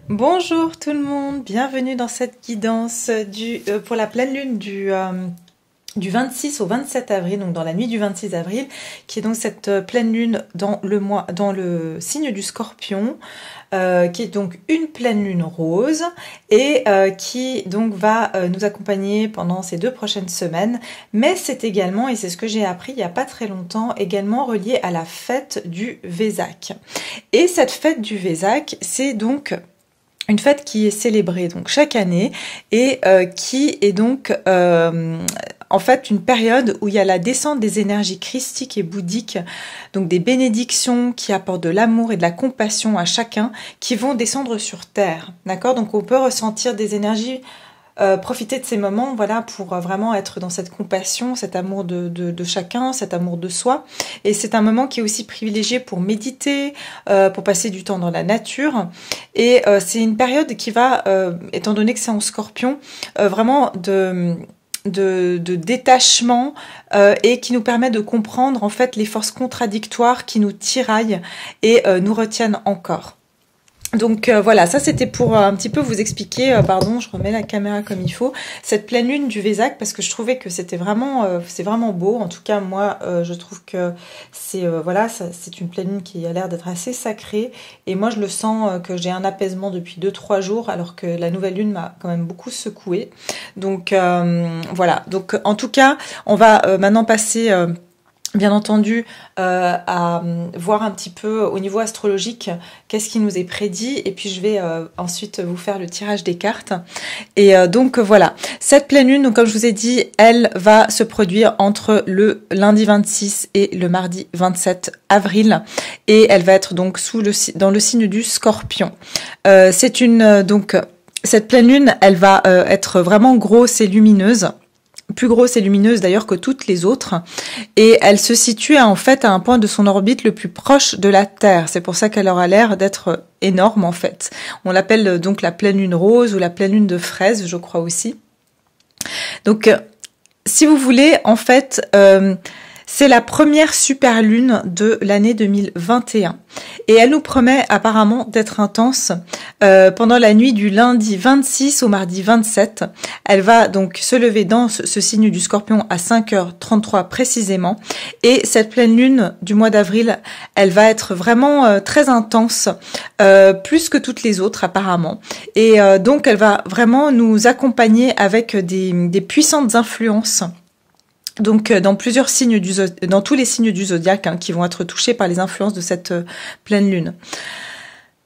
Bonjour tout le monde, bienvenue dans cette guidance pour la pleine lune du 26 au 27 avril, donc dans la nuit du 26 avril, qui est donc cette pleine lune dans le signe du Scorpion, qui est donc une pleine lune rose et qui donc va nous accompagner pendant ces 2 prochaines semaines. Mais c'est également, et c'est ce que j'ai appris il n'y a pas très longtemps, également relié à la fête du Vésac. Et cette fête du Vésac, c'est donc une fête qui est célébrée donc chaque année et qui est donc en fait une période où il y a la descente des énergies christiques et bouddhiques, donc des bénédictions qui apportent de l'amour et de la compassion à chacun, qui vont descendre sur terre, d'accord? Donc on peut ressentir des énergies, profiter de ces moments, voilà, pour vraiment être dans cette compassion, cet amour de chacun, cet amour de soi. Et c'est un moment qui est aussi privilégié pour méditer, pour passer du temps dans la nature. Et c'est une période qui va, étant donné que c'est en Scorpion, vraiment de détachement et qui nous permet de comprendre en fait les forces contradictoires qui nous tiraillent et nous retiennent encore. Donc voilà, ça c'était pour un petit peu vous expliquer, pardon, je remets la caméra comme il faut, cette pleine lune du Vésac, parce que je trouvais que c'était vraiment, c'est vraiment beau. En tout cas, moi, je trouve que c'est voilà, c'est une pleine lune qui a l'air d'être assez sacrée, et moi je le sens que j'ai un apaisement depuis 2-3 jours, alors que la nouvelle lune m'a quand même beaucoup secouée. Donc voilà, donc en tout cas, on va maintenant passer bien entendu à voir un petit peu au niveau astrologique qu'est-ce qui nous est prédit, et puis je vais ensuite vous faire le tirage des cartes. Et donc voilà, cette pleine lune, donc comme je vous ai dit, elle va se produire entre le lundi 26 et le mardi 27 avril, et elle va être donc dans le signe du Scorpion. C'est une donc cette pleine lune, elle va être vraiment grosse et lumineuse, plus grosse et lumineuse d'ailleurs que toutes les autres, et elle se situe en fait à un point de son orbite le plus proche de la Terre. C'est pour ça qu'elle aura l'air d'être énorme en fait. On l'appelle donc la pleine lune rose ou la pleine lune de fraise, je crois aussi. Donc si vous voulez, en fait, c'est la première super lune de l'année 2021 et elle nous promet apparemment d'être intense pendant la nuit du lundi 26 au mardi 27. Elle va donc se lever dans ce signe du Scorpion à 5h33 précisément, et cette pleine lune du mois d'avril, elle va être vraiment très intense, plus que toutes les autres apparemment, et donc elle va vraiment nous accompagner avec des puissantes influences. Donc dans plusieurs signes dans tous les signes du zodiaque, hein, qui vont être touchés par les influences de cette pleine lune.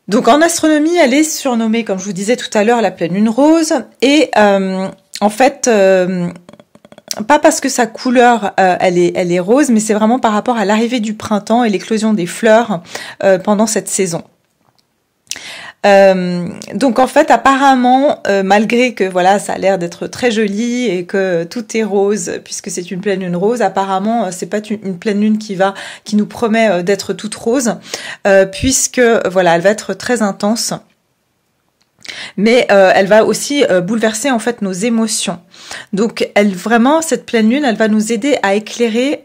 Donc en astronomie, elle est surnommée, comme je vous disais tout à l'heure, la pleine lune rose, et en fait, pas parce que sa couleur elle est rose, mais c'est vraiment par rapport à l'arrivée du printemps et l'éclosion des fleurs pendant cette saison. Donc en fait apparemment malgré que voilà ça a l'air d'être très joli et que tout est rose puisque c'est une pleine lune rose, apparemment c'est pas une pleine lune qui nous promet d'être toute rose, puisque voilà, elle va être très intense. Mais elle va aussi bouleverser en fait nos émotions. Donc cette pleine lune, elle va nous aider à éclairer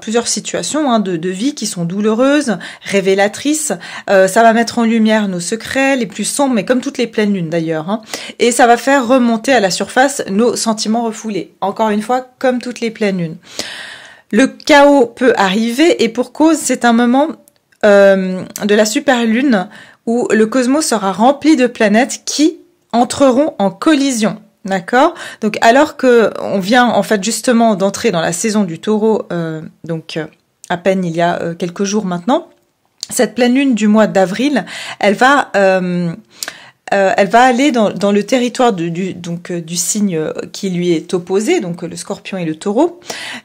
plusieurs situations, hein, de vie qui sont douloureuses, révélatrices. Ça va mettre en lumière nos secrets les plus sombres, mais comme toutes les pleines lunes d'ailleurs, hein. Et ça va faire remonter à la surface nos sentiments refoulés. Encore une fois, comme toutes les pleines lunes. Le chaos peut arriver, et pour cause, c'est un moment de la super lune où le cosmos sera rempli de planètes qui entreront en collision, d'accord? Donc alors que on vient en fait justement d'entrer dans la saison du Taureau, à peine il y a quelques jours maintenant, cette pleine lune du mois d'avril, elle va aller dans le territoire du signe qui lui est opposé, donc le Scorpion et le Taureau,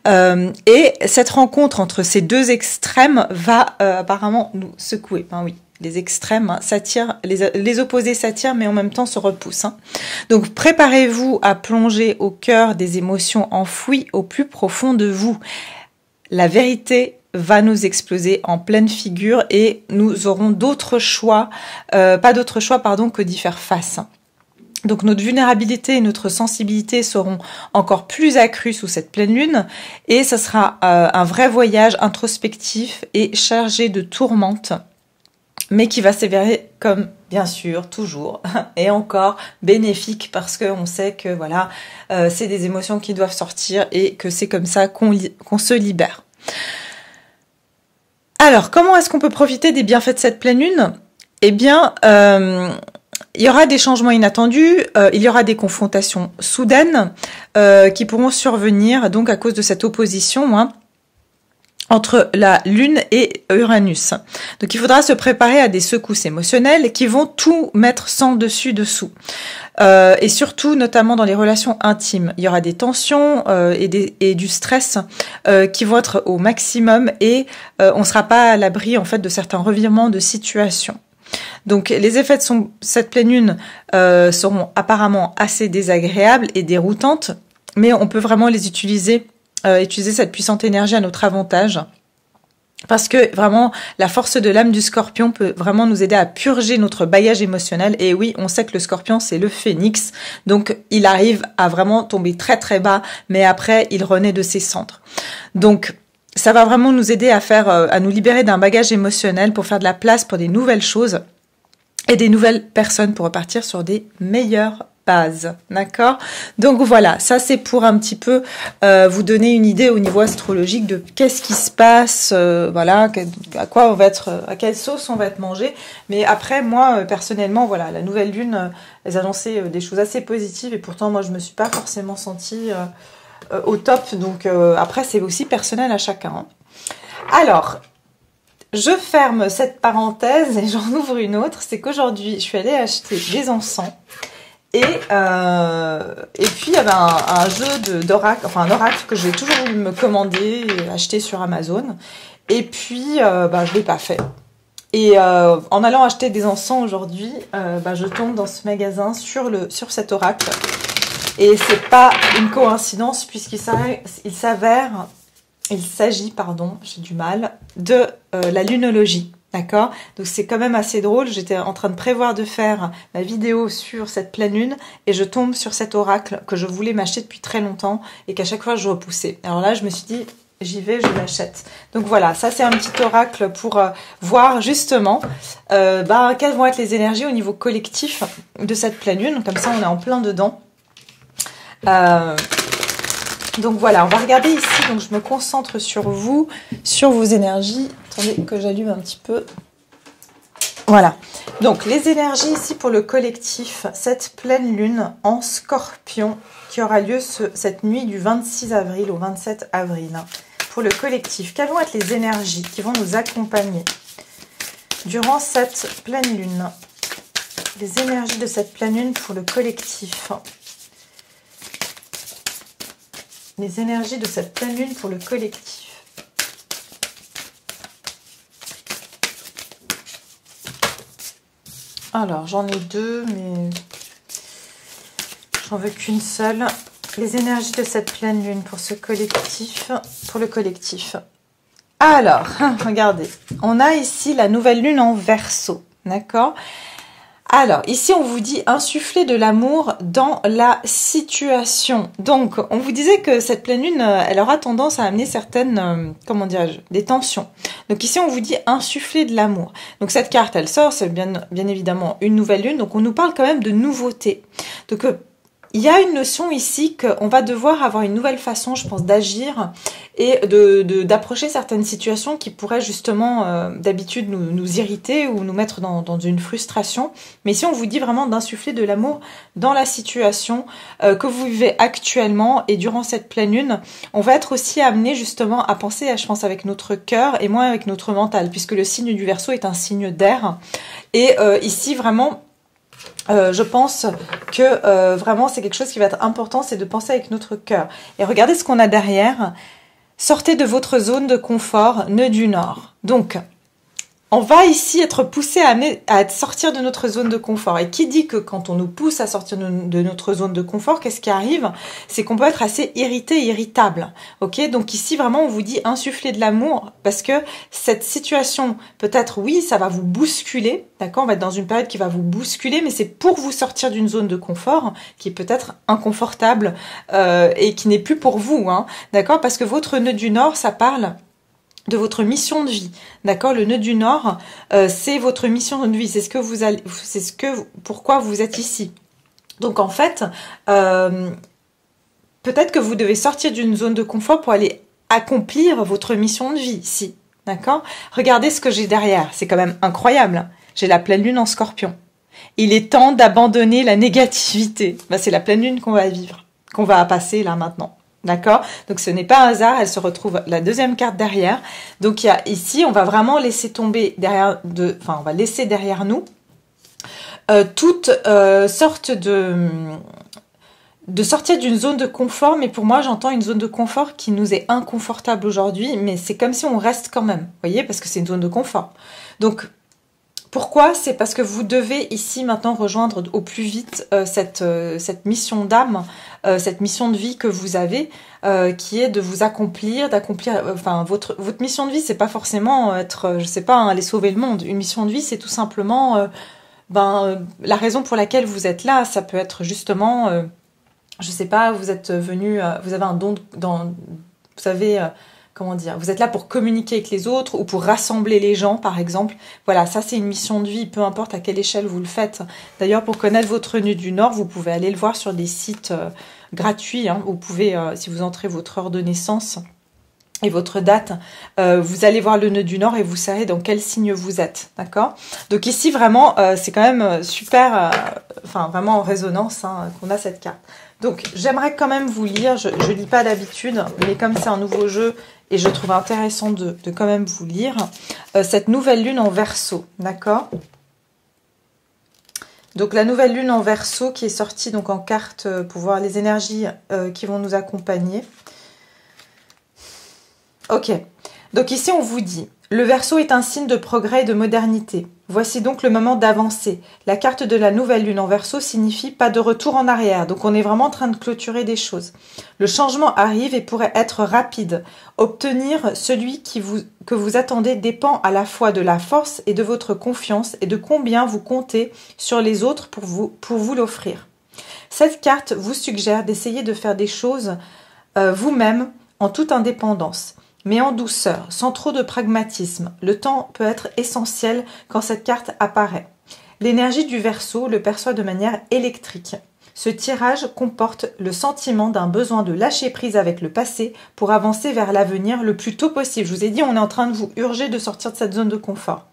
et cette rencontre entre ces deux extrêmes va apparemment nous secouer. Ben oui, les extrêmes, hein, s'attirent, les opposés s'attirent, mais en même temps se repoussent, hein. Donc préparez-vous à plonger au cœur des émotions enfouies au plus profond de vous. La vérité va nous exploser en pleine figure et nous aurons pas d'autre choix que d'y faire face. Donc notre vulnérabilité et notre sensibilité seront encore plus accrues sous cette pleine lune, et ça sera un vrai voyage introspectif et chargé de tourmentes mais qui va s'avérer comme, bien sûr, toujours et encore bénéfique parce qu'on sait que voilà, c'est des émotions qui doivent sortir et que c'est comme ça qu'on se libère. Alors, comment est-ce qu'on peut profiter des bienfaits de cette pleine lune? Eh bien, il y aura des changements inattendus, il y aura des confrontations soudaines qui pourront survenir donc à cause de cette opposition, hein, entre la Lune et Uranus. Donc il faudra se préparer à des secousses émotionnelles qui vont tout mettre sans dessus-dessous. Et surtout, notamment dans les relations intimes. Il y aura des tensions et du stress qui vont être au maximum et on ne sera pas à l'abri en fait de certains revirements de situation. Donc les effets de cette pleine lune seront apparemment assez désagréables et déroutantes, mais on peut vraiment les utiliser cette puissante énergie à notre avantage. Parce que vraiment, la force de l'âme du scorpion peut vraiment nous aider à purger notre bagage émotionnel. Et oui, on sait que le scorpion, c'est le phénix. Donc, il arrive à vraiment tomber très très bas, mais après, il renaît de ses cendres. Donc, ça va vraiment nous aider à nous libérer d'un bagage émotionnel pour faire de la place pour des nouvelles choses et des nouvelles personnes pour repartir sur des meilleures bases, d'accord? Donc voilà, ça c'est pour un petit peu vous donner une idée au niveau astrologique de qu'est-ce qui se passe, voilà, à quoi on va être, à quelle sauce on va être mangé. Mais après, moi personnellement, voilà, la nouvelle lune, elle annonçait des choses assez positives et pourtant moi je me suis pas forcément sentie au top. Donc après c'est aussi personnel à chacun, hein. Alors, je ferme cette parenthèse et j'en ouvre une autre. C'est qu'aujourd'hui, je suis allée acheter des encens. Et puis, il y avait un jeu d'oracle, enfin un oracle que j'ai toujours voulu me commander et acheter sur Amazon. Et puis, je l'ai pas fait. Et en allant acheter des encens aujourd'hui, je tombe dans ce magasin sur cet oracle. Et c'est pas une coïncidence puisqu'il s'agit, j'ai du mal, de la lunologie. D'accord? Donc c'est quand même assez drôle. J'étais en train de prévoir de faire ma vidéo sur cette pleine lune et je tombe sur cet oracle que je voulais m'acheter depuis très longtemps et qu'à chaque fois je repoussais. Alors là, je me suis dit, j'y vais, je l'achète. Donc voilà, ça c'est un petit oracle pour voir justement quelles vont être les énergies au niveau collectif de cette pleine lune. Comme ça, on est en plein dedans. Donc voilà, on va regarder ici. Donc je me concentre sur vous, sur vos énergies. Attendez que j'allume un petit peu. Voilà. Donc les énergies ici pour le collectif, cette pleine lune en Scorpion qui aura lieu cette nuit du 26 avril au 27 avril. Pour le collectif, quelles vont être les énergies qui vont nous accompagner durant cette pleine lune? Les énergies de cette pleine lune pour le collectif. Les énergies de cette pleine lune pour le collectif. Alors, j'en ai deux, mais j'en veux qu'une seule. Les énergies de cette pleine lune pour ce collectif, pour le collectif. Alors, regardez, on a ici la nouvelle lune en Verseau, d'accord? Alors, ici, on vous dit insuffler de l'amour dans la situation. Donc, on vous disait que cette pleine lune, elle aura tendance à amener certaines, des tensions. Donc ici, on vous dit insuffler de l'amour. Donc cette carte, elle sort, c'est bien évidemment une nouvelle lune. Donc on nous parle quand même de nouveauté. Donc il y a une notion ici qu'on va devoir avoir une nouvelle façon, je pense, d'agir et d'approcher certaines situations qui pourraient justement d'habitude nous irriter ou nous mettre dans une frustration. Mais ici, on vous dit vraiment d'insuffler de l'amour dans la situation que vous vivez actuellement. Et durant cette pleine lune, on va être aussi amené justement à penser, je pense, avec notre cœur et moins avec notre mental, puisque le signe du Verseau est un signe d'air. Et ici, vraiment... je pense que vraiment c'est quelque chose qui va être important, c'est de penser avec notre cœur. Et regardez ce qu'on a derrière. Sortez de votre zone de confort, nœud du Nord. Donc, on va ici être poussé à sortir de notre zone de confort. Et qui dit que quand on nous pousse à sortir de notre zone de confort, qu'est-ce qui arrive? C'est qu'on peut être assez irrité et irritable. Ok? Donc ici, vraiment, on vous dit insuffler de l'amour parce que cette situation, peut-être, oui, ça va vous bousculer. D'accord? On va être dans une période qui va vous bousculer, mais c'est pour vous sortir d'une zone de confort qui est peut-être inconfortable et qui n'est plus pour vous. Hein, d'accord? Parce que votre nœud du Nord, ça parle de votre mission de vie, d'accord? Le nœud du Nord, c'est votre mission de vie, c'est ce que vous allez, c'est ce que, pourquoi vous êtes ici. Donc en fait, peut-être que vous devez sortir d'une zone de confort pour aller accomplir votre mission de vie ici, d'accord? Regardez ce que j'ai derrière, c'est quand même incroyable. J'ai la pleine lune en Scorpion. Il est temps d'abandonner la négativité. Ben, c'est la pleine lune qu'on va vivre, qu'on va passer là maintenant. D'accord? Donc ce n'est pas un hasard, elle se retrouve la deuxième carte derrière. Donc il y a ici, on va vraiment laisser tomber derrière on va laisser derrière nous toute sorte de sortir d'une zone de confort, mais pour moi j'entends une zone de confort qui nous est inconfortable aujourd'hui, mais c'est comme si on reste quand même, vous voyez, parce que c'est une zone de confort. Donc pourquoi? C'est parce que vous devez ici maintenant rejoindre au plus vite cette mission d'âme, cette mission de vie que vous avez, qui est de vous accomplir, d'accomplir. Enfin, votre mission de vie, c'est pas forcément être, je sais pas, aller sauver le monde. Une mission de vie, c'est tout simplement, la raison pour laquelle vous êtes là. Ça peut être justement, je sais pas, vous êtes venu, vous avez un don vous savez. Comment dire, vous êtes là pour communiquer avec les autres ou pour rassembler les gens, par exemple. Voilà, ça c'est une mission de vie, peu importe à quelle échelle vous le faites. D'ailleurs, pour connaître votre nœud du Nord, vous pouvez aller le voir sur des sites gratuits. Hein. Vous pouvez, si vous entrez votre heure de naissance et votre date, vous allez voir le nœud du Nord et vous saurez dans quel signe vous êtes, d'accord? Donc ici, vraiment, c'est quand même super, vraiment en résonance hein, qu'on a cette carte. Donc, j'aimerais quand même vous lire, je ne lis pas d'habitude, mais comme c'est un nouveau jeu, et je trouve intéressant de quand même vous lire, cette nouvelle lune en Verseau, d'accord? Donc, la nouvelle lune en Verseau qui est sortie donc en carte pour voir les énergies qui vont nous accompagner. Ok, donc ici on vous dit, le Verseau est un signe de progrès et de modernité. Voici donc le moment d'avancer. La carte de la nouvelle lune en Verseau signifie pas de retour en arrière. Donc on est vraiment en train de clôturer des choses. Le changement arrive et pourrait être rapide. Obtenir celui que vous attendez dépend à la fois de la force et de votre confiance et de combien vous comptez sur les autres pour vous l'offrir. Cette carte vous suggère d'essayer de faire des choses vous-même en toute indépendance, mais en douceur, sans trop de pragmatisme. Le temps peut être essentiel quand cette carte apparaît. L'énergie du Verseau le perçoit de manière électrique. Ce tirage comporte le sentiment d'un besoin de lâcher prise avec le passé pour avancer vers l'avenir le plus tôt possible. Je vous ai dit, on est en train de vous urger de sortir de cette zone de confort.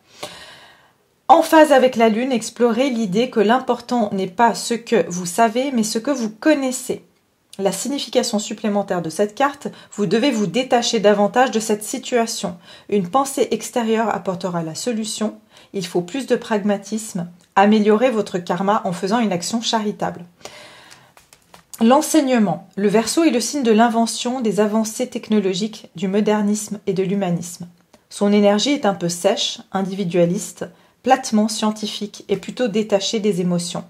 En phase avec la Lune, explorez l'idée que l'important n'est pas ce que vous savez, mais ce que vous connaissez. La signification supplémentaire de cette carte, vous devez vous détacher davantage de cette situation. Une pensée extérieure apportera la solution. Il faut plus de pragmatisme. Améliorez votre karma en faisant une action charitable. L'enseignement. Le Verseau est le signe de l'invention, des avancées technologiques, du modernisme et de l'humanisme. Son énergie est un peu sèche, individualiste, platement scientifique et plutôt détachée des émotions.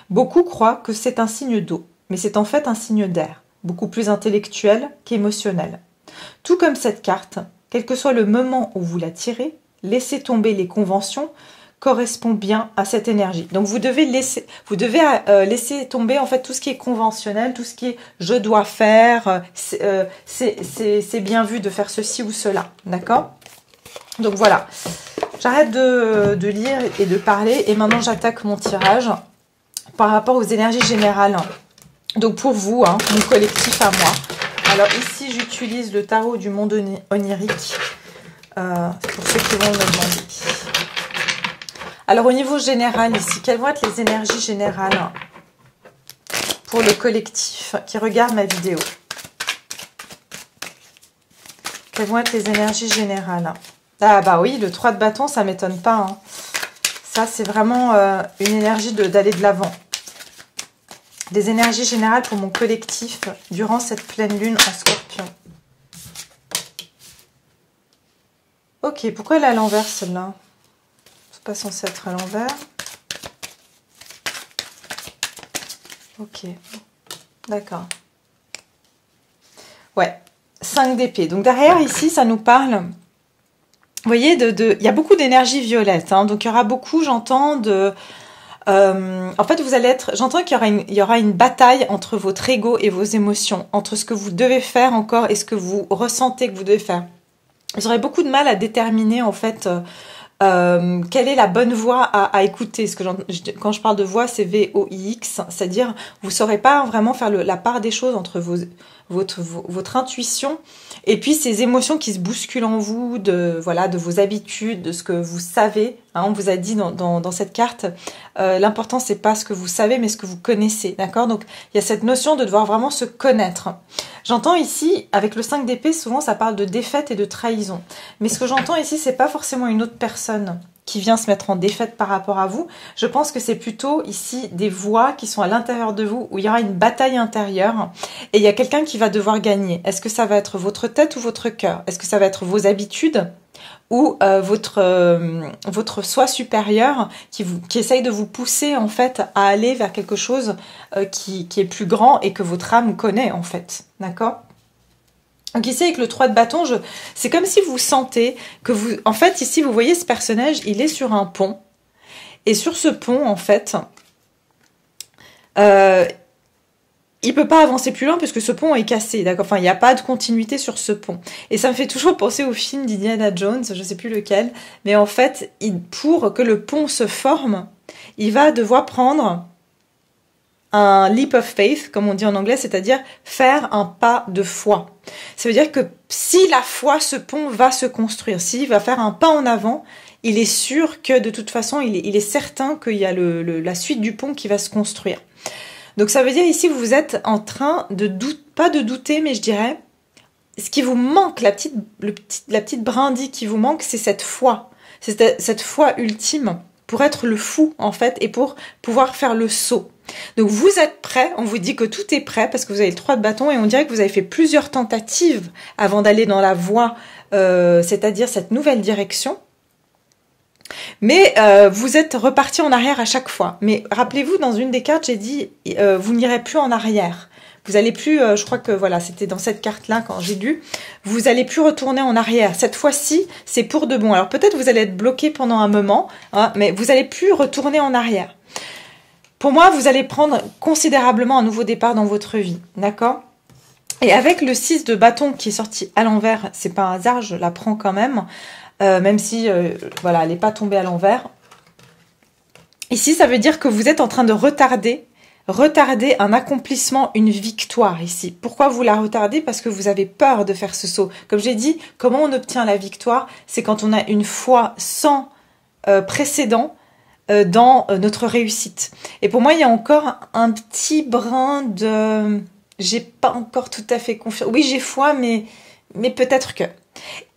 Beaucoup croient que c'est un signe d'eau. Mais c'est en fait un signe d'air, beaucoup plus intellectuel qu'émotionnel. Tout comme cette carte, quel que soit le moment où vous la tirez, laissez tomber les conventions correspond bien à cette énergie. Donc vous devez laisser tomber en fait tout ce qui est conventionnel, tout ce qui est je dois faire, c'est bien vu de faire ceci ou cela, d'accord? Donc voilà, j'arrête de lire et de parler et maintenant j'attaque mon tirage par rapport aux énergies générales. Donc pour vous, hein, mon collectif à moi. Alors ici, j'utilise le tarot du monde onirique pour ceux qui vont me demander. Alors au niveau général ici, quelles vont être les énergies générales pour le collectif qui regarde ma vidéo? Quelles vont être les énergies générales? Ah bah oui, le 3 de bâton, ça ne m'étonne pas. Hein. Ça, c'est vraiment une énergie d'aller de l'avant. Des énergies générales pour mon collectif durant cette pleine lune en Scorpion. Ok, pourquoi elle est à l'envers celle-là? C'est pas censé être à l'envers. Ok, d'accord. Ouais, 5 d'épée. Donc derrière ici, ça nous parle... Vous voyez, il y a beaucoup d'énergie violette. Hein, donc il y aura beaucoup, j'entends, de... en fait, vous allez être... J'entends qu'il y aura une bataille entre votre ego et vos émotions, entre ce que vous devez faire encore et ce que vous ressentez que vous devez faire. Vous aurez beaucoup de mal à déterminer en fait quelle est la bonne voix à écouter. Quand je parle de voix, c'est V-O-I-X, c'est-à-dire vous ne saurez pas vraiment faire la part des choses entre votre intuition et puis ces émotions qui se bousculent en vous, de vos habitudes, de ce que vous savez. Hein, on vous a dit dans cette carte, l'important c'est pas ce que vous savez, mais ce que vous connaissez, d'accord? Donc il y a cette notion de devoir vraiment se connaître. J'entends ici, avec le 5 d'épée, souvent ça parle de défaite et de trahison. Mais ce que j'entends ici, c'est pas forcément une autre personne qui vient se mettre en défaite par rapport à vous. Je pense que c'est plutôt ici des voix qui sont à l'intérieur de vous, où il y aura une bataille intérieure et il y a quelqu'un qui va devoir gagner. Est-ce que ça va être votre tête ou votre cœur? Est-ce que ça va être vos habitudes ou votre soi supérieur qui essaye de vous pousser en fait à aller vers quelque chose qui est plus grand et que votre âme connaît en fait, d'accord? Donc ici avec le 3 de bâton, c'est comme si vous sentez que vous... En fait ici vous voyez ce personnage, il est sur un pont. Et sur ce pont en fait, il peut pas avancer plus loin parce que ce pont est cassé, d'accord? Enfin il n'y a pas de continuité sur ce pont. Et ça me fait toujours penser au film d'Indiana Jones, je sais plus lequel. Mais en fait, pour que le pont se forme, il va devoir prendre un leap of faith, comme on dit en anglais, c'est-à-dire faire un pas de foi. Ça veut dire que si la foi, ce pont va se construire, s'il va faire un pas en avant, il est sûr que de toute façon, il est certain qu'il y a la suite du pont qui va se construire. Donc ça veut dire ici, vous êtes en train pas de douter, mais je dirais, ce qui vous manque, la petite brindille qui vous manque, c'est cette foi. C'est cette foi ultime pour être le fou, en fait, et pour pouvoir faire le saut. Donc vous êtes prêts, on vous dit que tout est prêt parce que vous avez le 3 de bâton et on dirait que vous avez fait plusieurs tentatives avant d'aller dans la voie, c'est-à-dire cette nouvelle direction. Mais vous êtes reparti en arrière à chaque fois. Mais rappelez-vous, dans une des cartes, j'ai dit, vous n'irez plus en arrière. Vous allez plus, je crois que voilà, c'était dans cette carte-là quand j'ai lu, vous allez plus retourner en arrière. Cette fois-ci, c'est pour de bon. Alors peut-être vous allez être bloqué pendant un moment, hein, mais vous allez plus retourner en arrière. Pour moi, vous allez prendre considérablement un nouveau départ dans votre vie, d'accord? Et avec le 6 de bâton qui est sorti à l'envers, c'est pas un hasard, je la prends quand même, même si, voilà, elle n'est pas tombée à l'envers. Ici, ça veut dire que vous êtes en train de retarder un accomplissement, une victoire ici. Pourquoi vous la retardez? Parce que vous avez peur de faire ce saut. Comme j'ai dit, comment on obtient la victoire? C'est quand on a une foi sans précédent dans notre réussite. Et pour moi, il y a encore un petit brin de... J'ai pas encore tout à fait confiance. Oui, j'ai foi, mais peut-être que...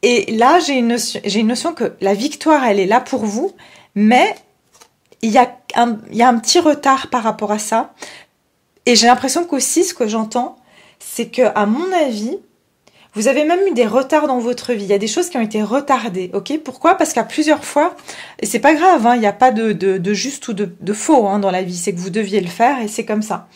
Et là, j'ai une notion que la victoire, elle est là pour vous, mais il y a un petit retard par rapport à ça. Et j'ai l'impression qu'aussi, ce que j'entends, c'est que, à mon avis, vous avez même eu des retards dans votre vie. Il y a des choses qui ont été retardées, ok? Pourquoi? Parce qu'à plusieurs fois, et c'est pas grave, hein, il n'y a pas de juste ou de faux hein, dans la vie, c'est que vous deviez le faire et c'est comme ça.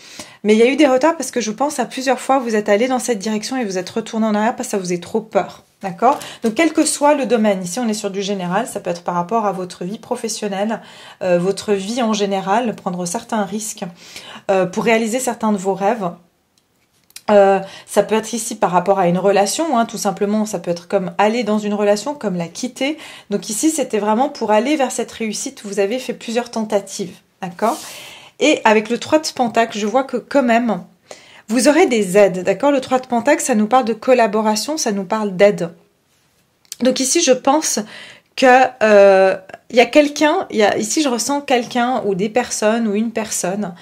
Mais il y a eu des retards parce que je pense à plusieurs fois, vous êtes allé dans cette direction et vous êtes retourné en arrière parce que ça vous est trop peur, d'accord? Donc quel que soit le domaine, ici on est sur du général, ça peut être par rapport à votre vie professionnelle, votre vie en général, prendre certains risques pour réaliser certains de vos rêves. Ça peut être ici par rapport à une relation, hein, tout simplement, ça peut être comme aller dans une relation, comme la quitter. Donc ici, c'était vraiment pour aller vers cette réussite, vous avez fait plusieurs tentatives, d'accord? Et avec le 3 de Pentacle, je vois que quand même, vous aurez des aides, d'accord? Le 3 de Pentacle, ça nous parle de collaboration, ça nous parle d'aide. Donc ici, je pense que il y a quelqu'un, ici je ressens quelqu'un ou des personnes ou une personne.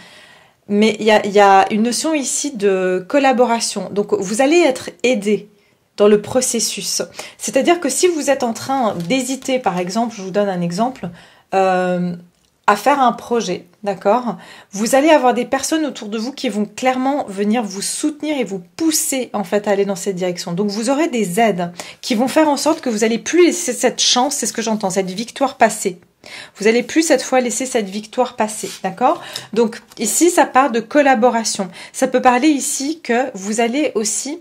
Mais il y a une notion ici de collaboration. Donc, vous allez être aidé dans le processus. C'est-à-dire que si vous êtes en train d'hésiter, par exemple, je vous donne un exemple, à faire un projet, d'accord? Vous allez avoir des personnes autour de vous qui vont clairement venir vous soutenir et vous pousser, en fait, à aller dans cette direction. Donc, vous aurez des aides qui vont faire en sorte que vous n'allez plus laisser cette chance, c'est ce que j'entends, cette victoire passer. Vous allez plus cette fois laisser cette victoire passer, d'accord? Donc ici, ça part de collaboration. Ça peut parler ici que vous allez aussi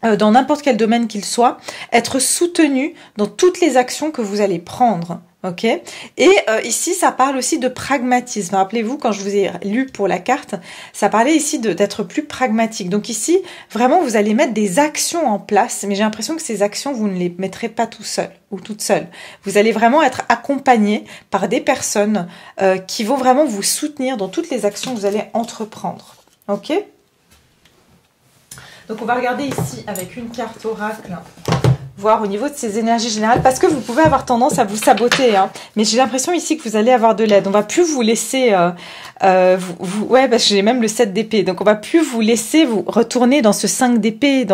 dans n'importe quel domaine qu'il soit, être soutenu dans toutes les actions que vous allez prendre. Ok. Et ici, ça parle aussi de pragmatisme. Rappelez-vous, quand je vous ai lu pour la carte, ça parlait ici d'être plus pragmatique. Donc ici, vraiment, vous allez mettre des actions en place, mais j'ai l'impression que ces actions, vous ne les mettrez pas tout seul ou toute seule. Vous allez vraiment être accompagné par des personnes qui vont vraiment vous soutenir dans toutes les actions que vous allez entreprendre. Ok. Donc on va regarder ici avec une carte oracle, voir au niveau de ces énergies générales, parce que vous pouvez avoir tendance à vous saboter, hein. Mais j'ai l'impression ici que vous allez avoir de l'aide. On va plus vous laisser, ouais, parce que j'ai même le 7 d'épée, donc on va plus vous laisser vous retourner dans ce 5 d'épée,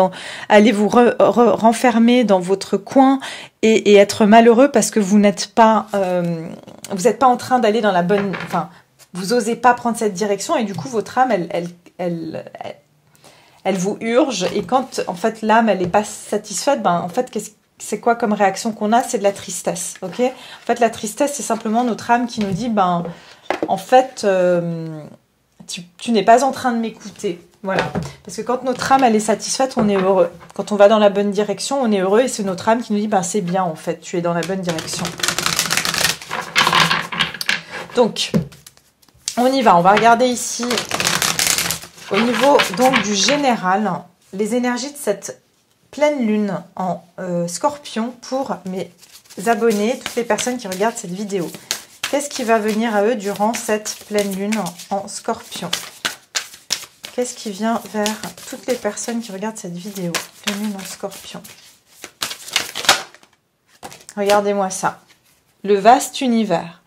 aller vous renfermer dans votre coin et être malheureux parce que vous n'êtes pas, vous n'êtes pas en train d'aller dans la bonne, enfin, vous osez pas prendre cette direction et du coup votre âme, elle vous urge, et quand en fait l'âme elle n'est pas satisfaite, ben en fait c'est quoi comme réaction qu'on a? C'est de la tristesse, ok? En fait la tristesse c'est simplement notre âme qui nous dit ben en fait tu n'es pas en train de m'écouter, voilà. Parce que quand notre âme elle est satisfaite, on est heureux. Quand on va dans la bonne direction, on est heureux et c'est notre âme qui nous dit ben c'est bien en fait, tu es dans la bonne direction. Donc on y va, on va regarder ici. Au niveau donc du général, les énergies de cette pleine lune en scorpion pour mes abonnés, toutes les personnes qui regardent cette vidéo. Qu'est-ce qui va venir à eux durant cette pleine lune en scorpion? Qu'est-ce qui vient vers toutes les personnes qui regardent cette vidéo? Pleine lune en scorpion. Regardez-moi ça. Le vaste univers.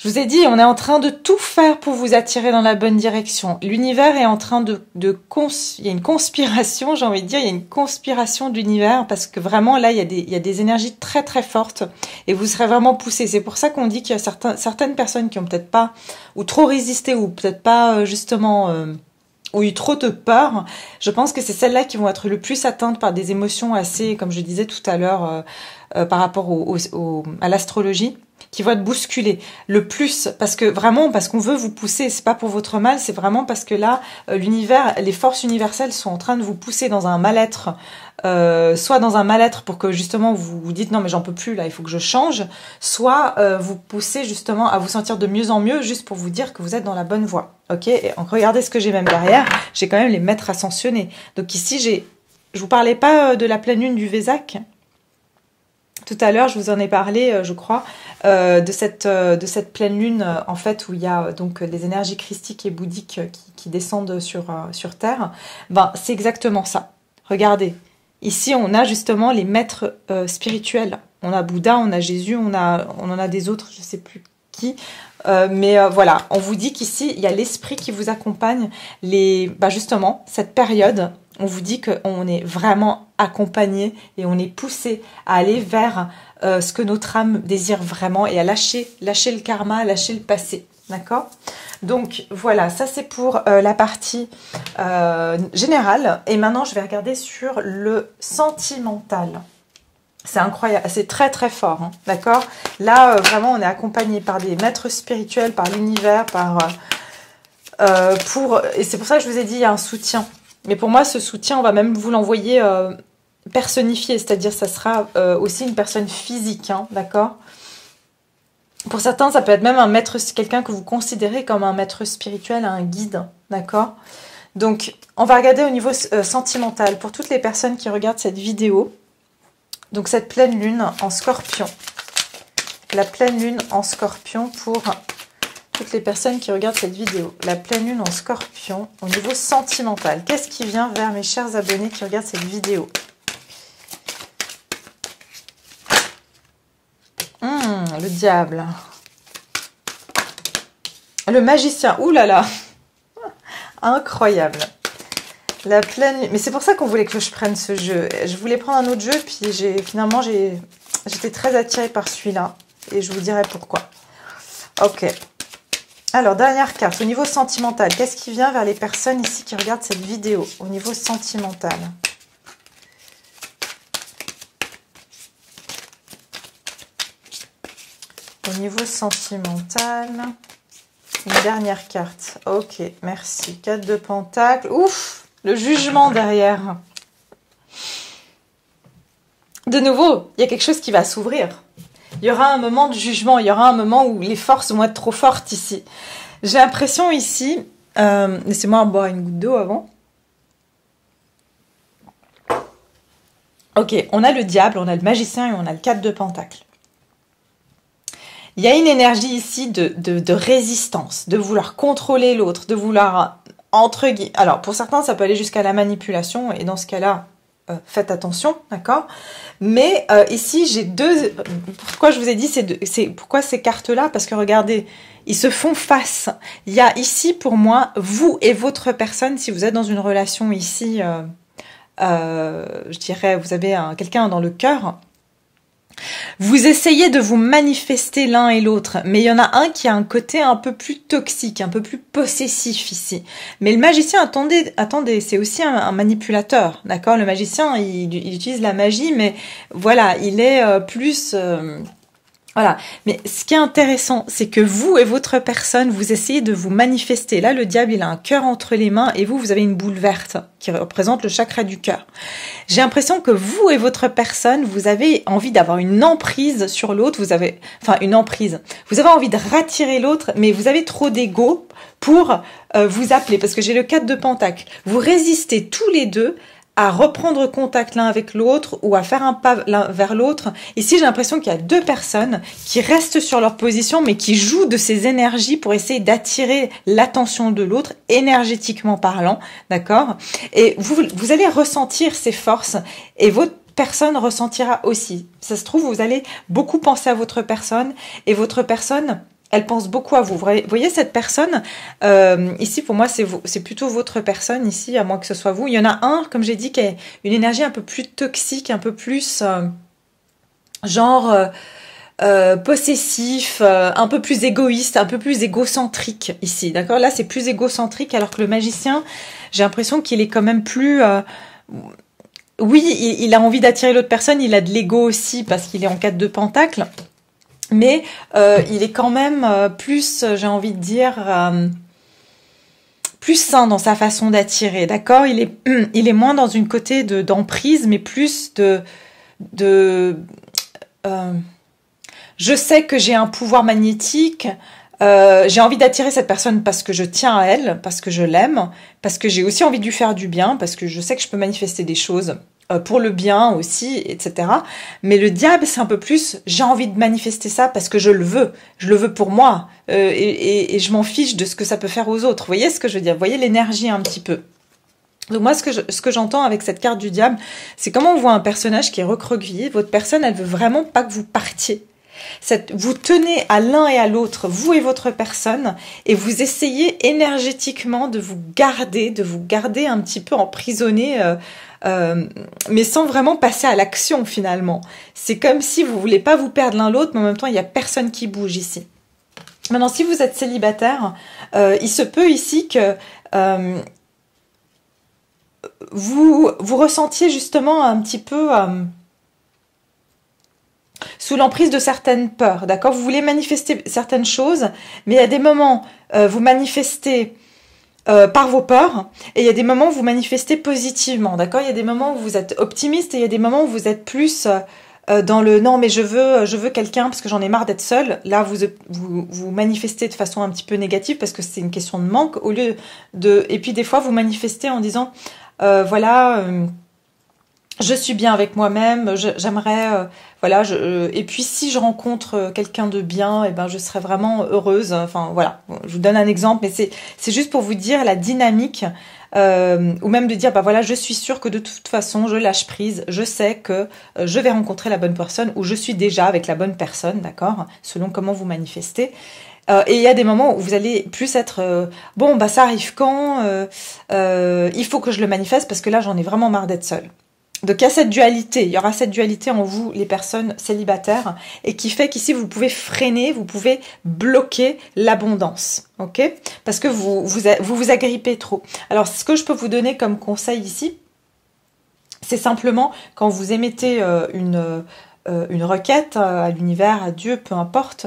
Je vous ai dit, on est en train de tout faire pour vous attirer dans la bonne direction. L'univers est en train il y a une conspiration, j'ai envie de dire, il y a une conspiration de l'univers parce que vraiment là, il y a des énergies très très fortes et vous serez vraiment poussés. C'est pour ça qu'on dit qu'il y a certaines personnes qui ont peut-être pas ou trop résisté ou peut-être pas justement ou eu trop de peur. Je pense que c'est celles-là qui vont être le plus atteintes par des émotions assez, comme je disais tout à l'heure, par rapport à l'astrologie, qui vont être bousculées le plus, parce qu'on veut vous pousser, c'est pas pour votre mal, c'est vraiment parce que là, l'univers, les forces universelles sont en train de vous pousser dans un mal-être, soit dans un mal-être pour que justement vous vous dites non mais j'en peux plus là, il faut que je change, soit vous poussez justement à vous sentir de mieux en mieux juste pour vous dire que vous êtes dans la bonne voie. Ok, et regardez ce que j'ai même derrière, j'ai quand même les maîtres ascensionnés. Donc ici, je vous parlais pas de la pleine lune du Vésac. Tout à l'heure, je vous en ai parlé, je crois, de cette pleine lune, en fait, où il y a donc les énergies christiques et bouddhiques qui descendent sur Terre. Ben, c'est exactement ça. Regardez, ici, on a justement les maîtres spirituels. On a Bouddha, on a Jésus, on en a des autres, je ne sais plus qui. Mais voilà, on vous dit qu'ici, il y a l'esprit qui vous accompagne. Justement, cette période, on vous dit qu'on est vraiment accompagné et on est poussé à aller vers ce que notre âme désire vraiment et à lâcher le karma, lâcher le passé. D'accord? Donc voilà, ça c'est pour la partie générale. Et maintenant, je vais regarder sur le sentimental. C'est incroyable, c'est très très fort, hein, d'accord? Là, vraiment, on est accompagné par des maîtres spirituels, par l'univers, et c'est pour ça que je vous ai dit, il y a un soutien. Mais pour moi, ce soutien, on va même vous l'envoyer personnifié, c'est-à-dire ça sera aussi une personne physique, hein, d'accord? Pour certains, ça peut être même quelqu'un que vous considérez comme un maître spirituel, un guide, d'accord? Donc, on va regarder au niveau sentimental, pour toutes les personnes qui regardent cette vidéo. Donc cette pleine lune en scorpion. La pleine lune en scorpion pour toutes les personnes qui regardent cette vidéo. La pleine lune en scorpion au niveau sentimental. Qu'est-ce qui vient vers mes chers abonnés qui regardent cette vidéo? Le diable. Le magicien. Ouh là là. Incroyable. La pleine... Mais c'est pour ça qu'on voulait que je prenne ce jeu. Je voulais prendre un autre jeu, puis finalement, j'étais très attirée par celui-là. Et je vous dirai pourquoi. Ok. Alors, dernière carte. Au niveau sentimental, qu'est-ce qui vient vers les personnes ici qui regardent cette vidéo? Au niveau sentimental. Au niveau sentimental... Une dernière carte. Ok, merci. 4 de Pentacle. Ouf! Le jugement derrière. de nouveau, il y a quelque chose qui va s'ouvrir. Il y aura un moment de jugement, il y aura un moment où les forces vont être trop fortes ici. J'ai l'impression ici, laissez-moi boire une goutte d'eau avant. Ok, on a le diable, on a le magicien et on a le 4 de pentacles. Il y a une énergie ici de résistance, de vouloir contrôler l'autre, de vouloir, entre guillemets... Alors, pour certains, ça peut aller jusqu'à la manipulation, et dans ce cas-là, faites attention, d'accord? Mais ici, j'ai deux... Pourquoi je vous ai dit pourquoi ces cartes-là? Parce que regardez, ils se font face. Il y a ici, pour moi, vous et votre personne, si vous êtes dans une relation ici, je dirais, vous avez quelqu'un dans le cœur, vous essayez de vous manifester l'un et l'autre, mais il y en a un qui a un côté un peu plus toxique, un peu plus possessif ici. Mais le magicien, attendez, c'est aussi un manipulateur, d'accord? Le magicien, il utilise la magie, mais voilà, il est plus... Voilà, mais ce qui est intéressant, c'est que vous et votre personne, vous essayez de vous manifester. Là, le diable, il a un cœur entre les mains et vous avez une boule verte qui représente le chakra du cœur. J'ai l'impression que vous et votre personne, vous avez envie d'avoir une emprise sur l'autre. Une emprise. Vous avez envie de rattirer l'autre, mais vous avez trop d'ego pour vous appeler. Parce que j'ai le 4 de pentacles. Vous résistez tous les deux à reprendre contact l'un avec l'autre ou à faire un pas l'un vers l'autre. Ici, j'ai l'impression qu'il y a deux personnes qui restent sur leur position, mais qui jouent de ces énergies pour essayer d'attirer l'attention de l'autre, énergétiquement parlant, d'accord? Et vous allez ressentir ces forces et votre personne ressentira aussi. Ça se trouve, vous allez beaucoup penser à votre personne et votre personne... Elle pense beaucoup à vous. Vous voyez cette personne, ici pour moi c'est plutôt votre personne ici, à moins que ce soit vous. Il y en a un, comme j'ai dit, qui a une énergie un peu plus toxique, un peu plus possessif, un peu plus égoïste, un peu plus égocentrique ici. D'accord? Là c'est plus égocentrique, alors que le magicien, j'ai l'impression qu'il est quand même plus... oui, il a envie d'attirer l'autre personne, il a de l'ego aussi parce qu'il est en 4 de pentacles. Mais il est quand même plus, j'ai envie de dire, plus sain dans sa façon d'attirer, d'accord? Il est moins dans une côté d'emprise, mais plus je sais que j'ai un pouvoir magnétique, j'ai envie d'attirer cette personne parce que je tiens à elle, parce que je l'aime, parce que j'ai aussi envie de lui faire du bien, parce que je sais que je peux manifester des choses pour le bien aussi, etc. Mais le diable, c'est un peu plus, j'ai envie de manifester ça parce que je le veux pour moi, et je m'en fiche de ce que ça peut faire aux autres. Vous voyez ce que je veux dire? Vous voyez l'énergie un petit peu? Donc moi, ce que j'entends avec cette carte du diable, c'est comment on voit un personnage qui est recroquevillé. Votre personne, elle veut vraiment pas que vous partiez. Vous tenez à l'un et à l'autre, vous et votre personne, et vous essayez énergétiquement de vous garder un petit peu emprisonné, mais sans vraiment passer à l'action finalement. C'est comme si vous voulez pas vous perdre l'un l'autre, mais en même temps, il y a personne qui bouge ici. Maintenant, si vous êtes célibataire, il se peut ici que vous ressentiez justement un petit peu... sous l'emprise de certaines peurs, d'accord? Vous voulez manifester certaines choses, mais il y a des moments, vous manifestez par vos peurs, et il y a des moments où vous manifestez positivement, d'accord? Il y a des moments où vous êtes optimiste, et il y a des moments où vous êtes plus dans le non, mais je veux quelqu'un parce que j'en ai marre d'être seule. Là, vous manifestez de façon un petit peu négative parce que c'est une question de manque, au lieu de... Et puis des fois, vous manifestez en disant, je suis bien avec moi-même, j'aimerais, et puis si je rencontre quelqu'un de bien, eh ben je serai vraiment heureuse. Enfin voilà, je vous donne un exemple, mais c'est juste pour vous dire la dynamique, ou même de dire, bah voilà, je suis sûre que de toute façon, je lâche prise, je sais que je vais rencontrer la bonne personne, ou je suis déjà avec la bonne personne, d'accord, selon comment vous manifestez. Et il y a des moments où vous allez plus être bon, bah ça arrive quand, il faut que je le manifeste parce que là j'en ai vraiment marre d'être seule. Donc il y a cette dualité, il y aura cette dualité en vous, les personnes célibataires, et qui fait qu'ici vous pouvez freiner, vous pouvez bloquer l'abondance, ok? Parce que vous agrippez trop. Alors ce que je peux vous donner comme conseil ici, c'est simplement quand vous émettez une requête à l'univers, à Dieu, peu importe,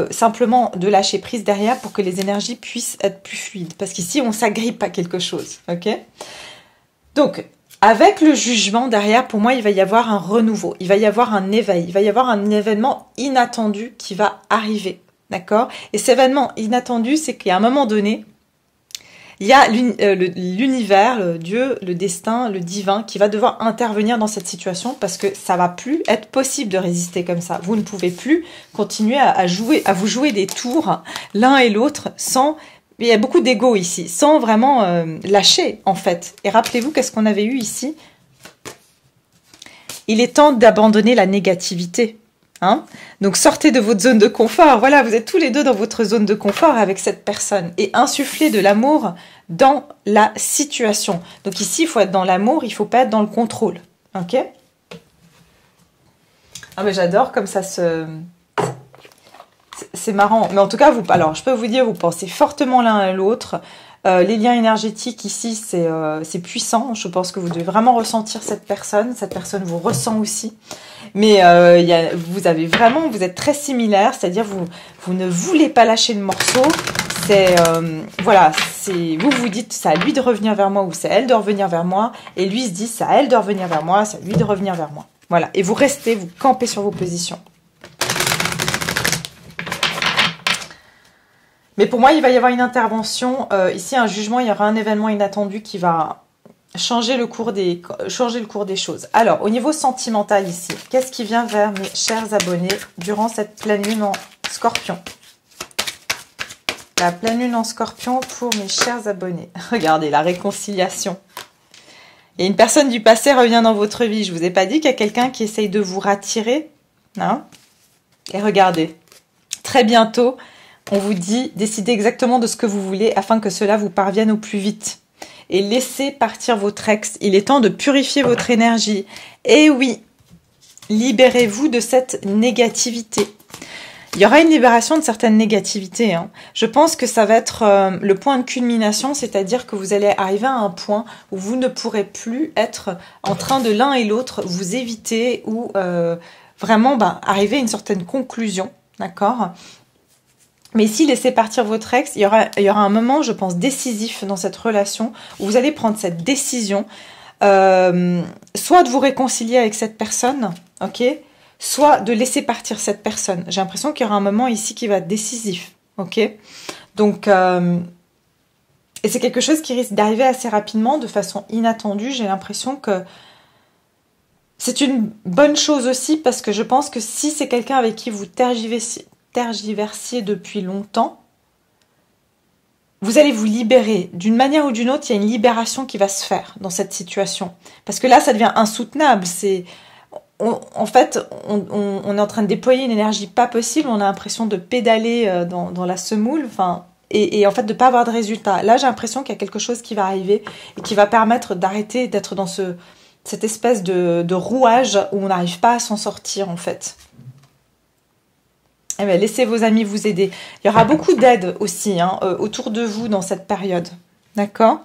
simplement de lâcher prise derrière pour que les énergies puissent être plus fluides. Parce qu'ici on s'agrippe à quelque chose, ok? Donc avec le jugement derrière, pour moi, il va y avoir un renouveau, il va y avoir un éveil, il va y avoir un événement inattendu qui va arriver, d'accord? Et cet événement inattendu, c'est qu'à un moment donné, il y a l'univers, le Dieu, le destin, le divin qui va devoir intervenir dans cette situation parce que ça va plus être possible de résister comme ça. Vous ne pouvez plus continuer à vous jouer des tours l'un et l'autre sans... Il y a beaucoup d'ego ici, sans vraiment lâcher en fait. Et rappelez-vous qu'est-ce qu'on avait eu ici? Il est temps d'abandonner la négativité. Hein? Donc sortez de votre zone de confort. Voilà, vous êtes tous les deux dans votre zone de confort avec cette personne. Et insufflez de l'amour dans la situation. Donc ici, il faut être dans l'amour, il ne faut pas être dans le contrôle. Ok? Ah mais j'adore comme ça se... C'est marrant. Mais en tout cas, alors je peux vous dire, vous pensez fortement l'un à l'autre. Les liens énergétiques ici, c'est puissant. Je pense que vous devez vraiment ressentir cette personne. Cette personne vous ressent aussi. Mais vous êtes très similaires, c'est-à-dire vous ne voulez pas lâcher le morceau. Voilà, vous dites c'est à lui de revenir vers moi ou c'est à elle de revenir vers moi, et lui se dit c'est à elle de revenir vers moi, c'est à lui de revenir vers moi. Voilà, et vous campez sur vos positions. Mais pour moi, il va y avoir une intervention ici, un jugement. Il y aura un événement inattendu qui va changer le cours des choses. Alors, au niveau sentimental ici, qu'est-ce qui vient vers mes chers abonnés durant cette pleine lune en Scorpion? La pleine lune en Scorpion pour mes chers abonnés. Regardez, la réconciliation. Et une personne du passé revient dans votre vie. Je vous ai pas dit qu'il y a quelqu'un qui essaye de vous rattirer, hein? Et regardez, très bientôt, on vous dit, décidez exactement de ce que vous voulez afin que cela vous parvienne au plus vite. Et laissez partir votre ex. Il est temps de purifier votre énergie. Et oui, libérez-vous de cette négativité. Il y aura une libération de certaines négativités. Hein. Je pense que ça va être le point de culmination, c'est-à-dire que vous allez arriver à un point où vous ne pourrez plus être en train de l'un et l'autre vous éviter ou vraiment arriver à une certaine conclusion. D'accord ? Mais ici, laissez partir votre ex, il y aura un moment, je pense, décisif dans cette relation où vous allez prendre cette décision, soit de vous réconcilier avec cette personne, ok, soit de laisser partir cette personne. J'ai l'impression qu'il y aura un moment ici qui va être décisif, ok. Donc, et c'est quelque chose qui risque d'arriver assez rapidement, de façon inattendue. J'ai l'impression que c'est une bonne chose aussi parce que je pense que si c'est quelqu'un avec qui vous tergiversiez depuis longtemps, vous allez vous libérer. D'une manière ou d'une autre, il y a une libération qui va se faire dans cette situation. Parce que là, ça devient insoutenable. En fait, on est en train de déployer une énergie pas possible. On a l'impression de pédaler dans la semoule. Et en fait, de ne pas avoir de résultat. Là, j'ai l'impression qu'il y a quelque chose qui va arriver et qui va permettre d'arrêter d'être dans cette espèce de rouage où on n'arrive pas à s'en sortir, en fait. Eh bien, laissez vos amis vous aider. Il y aura beaucoup d'aide aussi autour de vous dans cette période. D'accord ?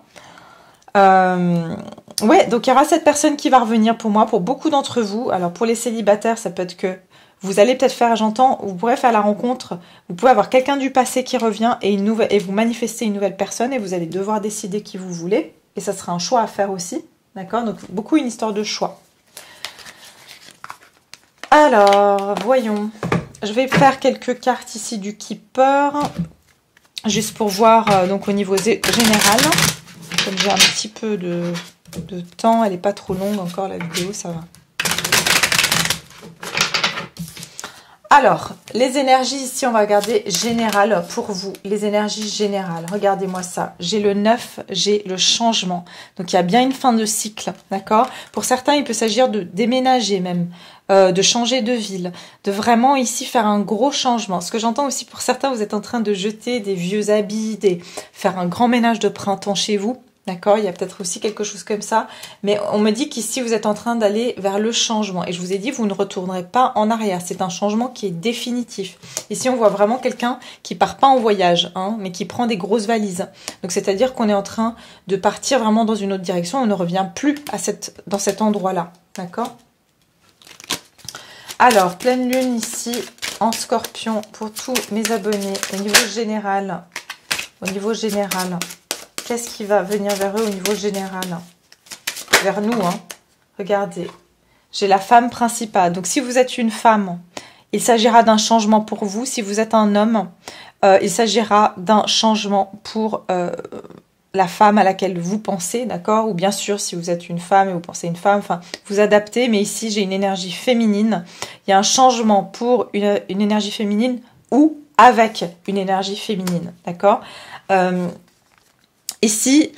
Ouais, donc il y aura cette personne qui va revenir pour moi, pour beaucoup d'entre vous. Alors pour les célibataires, ça peut être que vous allez peut-être faire, j'entends, vous pourrez faire la rencontre, vous pouvez avoir quelqu'un du passé qui revient et vous manifester une nouvelle personne et vous allez devoir décider qui vous voulez. Et ça sera un choix à faire aussi. D'accord ? Donc beaucoup une histoire de choix. Alors, voyons. Je vais faire quelques cartes ici du Keeper, juste pour voir donc au niveau général. Comme j'ai un petit peu de temps, elle n'est pas trop longue encore la vidéo, ça va. Alors, les énergies ici, on va regarder générales pour vous. Les énergies générales, regardez-moi ça. J'ai le 9, j'ai le changement. Donc, il y a bien une fin de cycle, d'accord ? Pour certains, il peut s'agir de déménager même, de changer de ville, de vraiment ici faire un gros changement. Ce que j'entends aussi pour certains, vous êtes en train de jeter des vieux habits, faire un grand ménage de printemps chez vous. D'accord, il y a peut-être aussi quelque chose comme ça. Mais on me dit qu'ici, vous êtes en train d'aller vers le changement. Et je vous ai dit, vous ne retournerez pas en arrière. C'est un changement qui est définitif. Ici, on voit vraiment quelqu'un qui part pas en voyage, mais qui prend des grosses valises. Donc, c'est-à-dire qu'on est en train de partir vraiment dans une autre direction. On ne revient plus dans cet endroit-là. D'accord ? Alors, pleine lune ici, en Scorpion, pour tous mes abonnés, au niveau général. Qu'est-ce qui va venir vers eux au niveau général? vers nous, hein. Regardez, j'ai la femme principale. Donc, si vous êtes une femme, il s'agira d'un changement pour vous. Si vous êtes un homme, il s'agira d'un changement pour la femme à laquelle vous pensez, d'accord? Ou bien sûr, si vous êtes une femme et vous pensez une femme, enfin, vous adaptez. Mais ici, j'ai une énergie féminine. Il y a un changement pour une énergie féminine ou avec une énergie féminine, d'accord? Ici,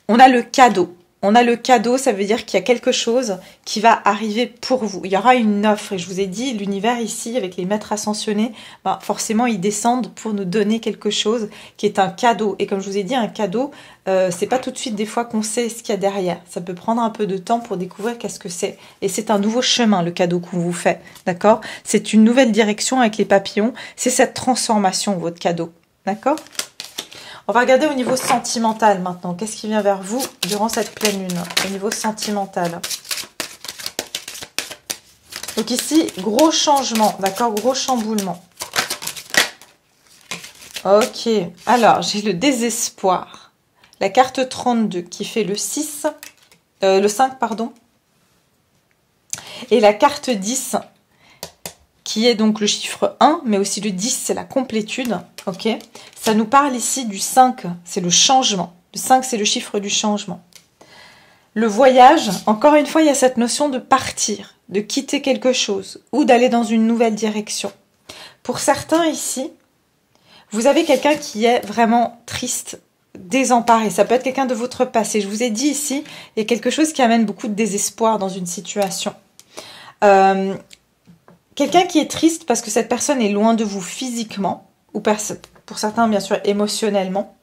on a le cadeau. On a le cadeau, ça veut dire qu'il y a quelque chose qui va arriver pour vous. Il y aura une offre. Et je vous ai dit, l'univers ici, avec les maîtres ascensionnés, ben, forcément, ils descendent pour nous donner quelque chose qui est un cadeau. Et comme je vous ai dit, un cadeau, c'est pas tout de suite des fois qu'on sait ce qu'il y a derrière. Ça peut prendre un peu de temps pour découvrir qu'est-ce que c'est. Et c'est un nouveau chemin, le cadeau qu'on vous fait. D'accord? C'est une nouvelle direction avec les papillons. C'est cette transformation, votre cadeau. D'accord? On va regarder au niveau sentimental maintenant. Qu'est-ce qui vient vers vous durant cette pleine lune? Au niveau sentimental. Donc ici, gros changement, d'accord? Gros chamboulement. Ok. Alors, j'ai le désespoir. La carte 32 qui fait le 5, pardon. Et la carte 10 qui est donc le chiffre 1, mais aussi le 10, c'est la complétude, ok? Ça nous parle ici du 5, c'est le changement. Le 5, c'est le chiffre du changement. Le voyage, encore une fois, il y a cette notion de partir, de quitter quelque chose, ou d'aller dans une nouvelle direction. Pour certains ici, vous avez quelqu'un qui est vraiment triste, désemparé. Ça peut être quelqu'un de votre passé. Je vous ai dit ici, il y a quelque chose qui amène beaucoup de désespoir dans une situation. Quelqu'un qui est triste parce que cette personne est loin de vous physiquement, ou pour certains, bien sûr, émotionnellement.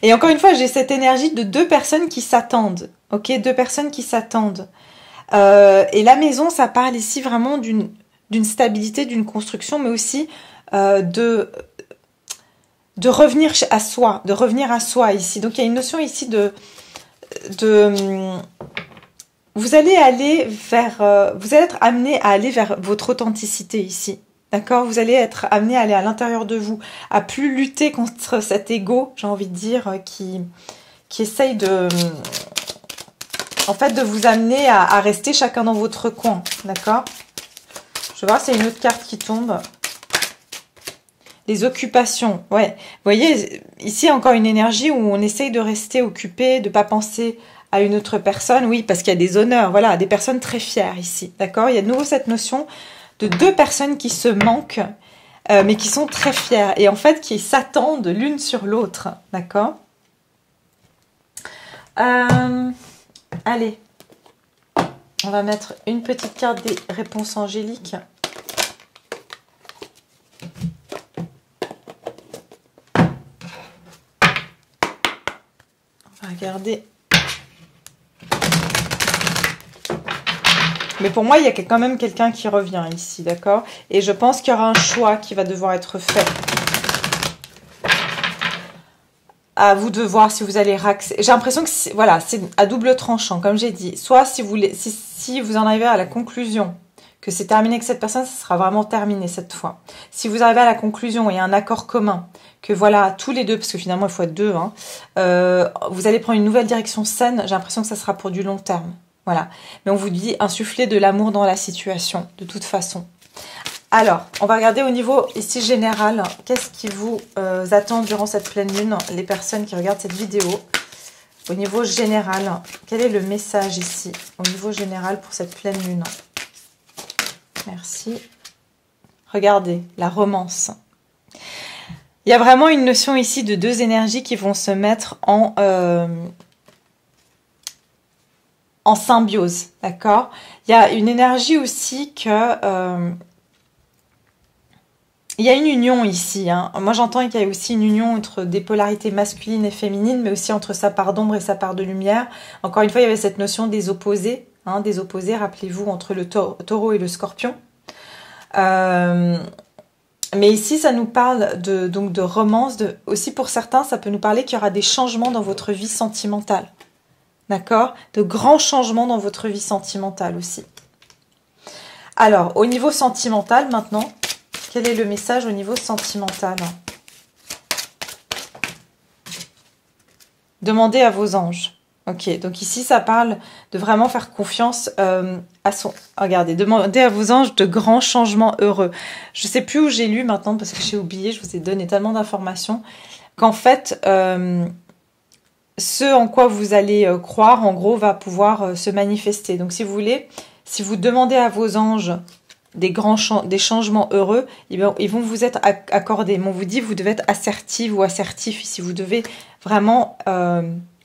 Et encore une fois, j'ai cette énergie de deux personnes qui s'attendent. Ok, deux personnes qui s'attendent. Et la maison, ça parle ici vraiment d'une stabilité, d'une construction, mais aussi de revenir à soi, ici. Donc, il y a une notion ici vous allez être amené à aller vers votre authenticité ici. D'accord? Vous allez être amené à aller à l'intérieur de vous, à plus lutter contre cet ego, j'ai envie de dire, qui essaye de vous amener à rester chacun dans votre coin. D'accord? Je vais voir s'il y a une autre carte qui tombe. Les occupations, ouais. Vous voyez, ici, encore une énergie où on essaye de rester occupé, de ne pas penser à une autre personne, oui, parce qu'il y a des honneurs, voilà, des personnes très fières ici, d'accord? Il y a de nouveau cette notion de deux personnes qui se manquent, mais qui sont très fières, et en fait, qui s'attendent l'une sur l'autre, d'accord? Allez, on va mettre une petite carte des réponses angéliques. On va regarder. Mais pour moi, il y a quand même quelqu'un qui revient ici, d'accord? Et je pense qu'il y aura un choix qui va devoir être fait. À vous de voir si vous allez raxer. J'ai l'impression que voilà, c'est à double tranchant, comme j'ai dit. Soit si vous en arrivez à la conclusion que c'est terminé avec cette personne, ça sera vraiment terminé cette fois. Si vous arrivez à la conclusion et un accord commun, que voilà, tous les deux, parce que finalement il faut être deux, hein, vous allez prendre une nouvelle direction saine, j'ai l'impression que ça sera pour du long terme. Voilà. Mais on vous dit insuffler de l'amour dans la situation, de toute façon. Alors, on va regarder au niveau ici général, qu'est-ce qui vous attend durant cette pleine lune, les personnes qui regardent cette vidéo. Au niveau général, quel est le message ici, au niveau général pour cette pleine lune? Merci. Regardez, la romance. Il y a vraiment une notion ici de deux énergies qui vont se mettre en symbiose, d'accord? Il y a une énergie aussi que... il y a une union ici. Hein. Moi, j'entends qu'il y a aussi une union entre des polarités masculines et féminines, mais aussi entre sa part d'ombre et sa part de lumière. Encore une fois, il y avait cette notion des opposés. Hein, des opposés, rappelez-vous, entre le taureau et le scorpion. Mais ici, ça nous parle donc de romance. Aussi, pour certains, ça peut nous parler qu'il y aura des changements dans votre vie sentimentale. D'accord? De grands changements dans votre vie sentimentale aussi. Alors, au niveau sentimental, maintenant, quel est le message au niveau sentimental? demandez à vos anges. Ok, donc ici ça parle de vraiment faire confiance à son... Regardez, demandez à vos anges de grands changements heureux. Je sais plus où j'ai lu maintenant parce que j'ai oublié, je vous ai donné tellement d'informations, qu'en fait, ce en quoi vous allez croire, en gros, va pouvoir se manifester. Donc si vous voulez, si vous demandez à vos anges des changements heureux, ils vont vous être accordés. Mais on vous dit, vous devez être assertive ou assertif ici. Vous devez vraiment...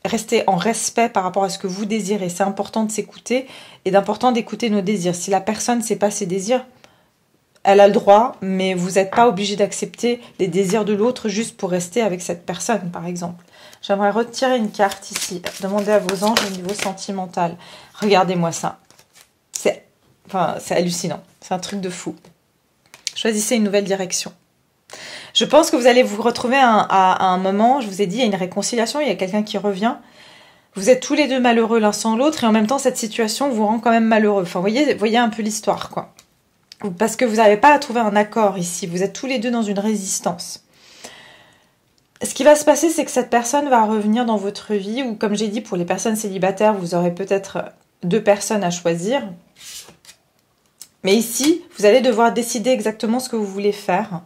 rester en respect par rapport à ce que vous désirez. C'est important de s'écouter et d'important d'écouter nos désirs. Si la personne ne sait pas ses désirs, elle a le droit, mais vous n'êtes pas obligé d'accepter les désirs de l'autre juste pour rester avec cette personne, par exemple. J'aimerais retirer une carte ici. Demandez à vos anges au niveau sentimental. Regardez-moi ça. C'est hallucinant. C'est un truc de fou. Choisissez une nouvelle direction. Je pense que vous allez vous retrouver à un moment, je vous ai dit, il y a une réconciliation, il y a quelqu'un qui revient. Vous êtes tous les deux malheureux l'un sans l'autre et en même temps, cette situation vous rend quand même malheureux. Enfin, voyez un peu l'histoire, quoi. Parce que vous n'avez pas à trouver un accord ici. Vous êtes tous les deux dans une résistance. Ce qui va se passer, c'est que cette personne va revenir dans votre vie ou, comme j'ai dit, pour les personnes célibataires, vous aurez peut-être 2 personnes à choisir. Mais ici, vous allez devoir décider exactement ce que vous voulez faire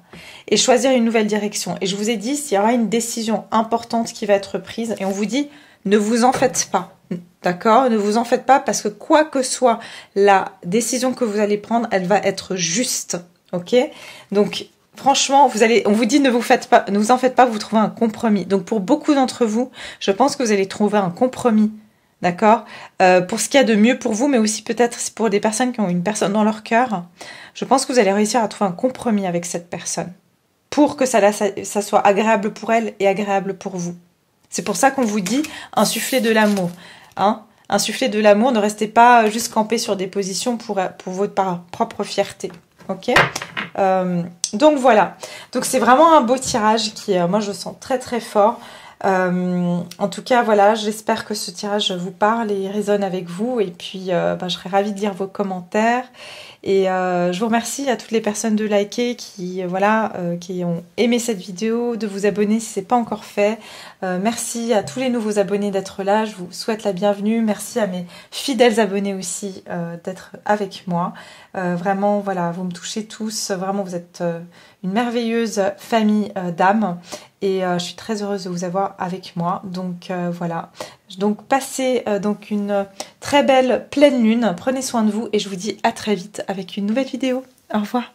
et choisir une nouvelle direction. Et je vous ai dit, s'il y aura une décision importante qui va être prise, et on vous dit, ne vous en faites pas, d'accord? Ne vous en faites pas parce que quoi que soit la décision que vous allez prendre, elle va être juste, ok? Donc, franchement, on vous dit, ne vous en faites pas, vous trouvez un compromis. Donc, pour beaucoup d'entre vous, je pense que vous allez trouver un compromis. D'accord, pour ce qu'il y a de mieux pour vous, mais aussi peut-être pour des personnes qui ont une personne dans leur cœur. Je pense que vous allez réussir à trouver un compromis avec cette personne pour que ça soit agréable pour elle et agréable pour vous. C'est pour ça qu'on vous dit insuffler de l'amour. Hein, insuffler de l'amour, ne restez pas juste campé sur des positions pour votre propre fierté. Ok, donc voilà. Donc c'est vraiment un beau tirage qui, moi, je sens très très fort. En tout cas, voilà, j'espère que ce tirage vous parle et résonne avec vous. Et puis, je serais ravie de lire vos commentaires. Et je vous remercie à toutes les personnes de liker qui ont aimé cette vidéo, de vous abonner si ce n'est pas encore fait. Merci à tous les nouveaux abonnés d'être là. Je vous souhaite la bienvenue. Merci à mes fidèles abonnés aussi d'être avec moi. Vraiment, voilà, vous me touchez tous. Vraiment, vous êtes une merveilleuse famille d'âmes. Et je suis très heureuse de vous avoir avec moi. Donc voilà. Donc passez donc une très belle pleine lune. Prenez soin de vous et je vous dis à très vite avec une nouvelle vidéo. Au revoir.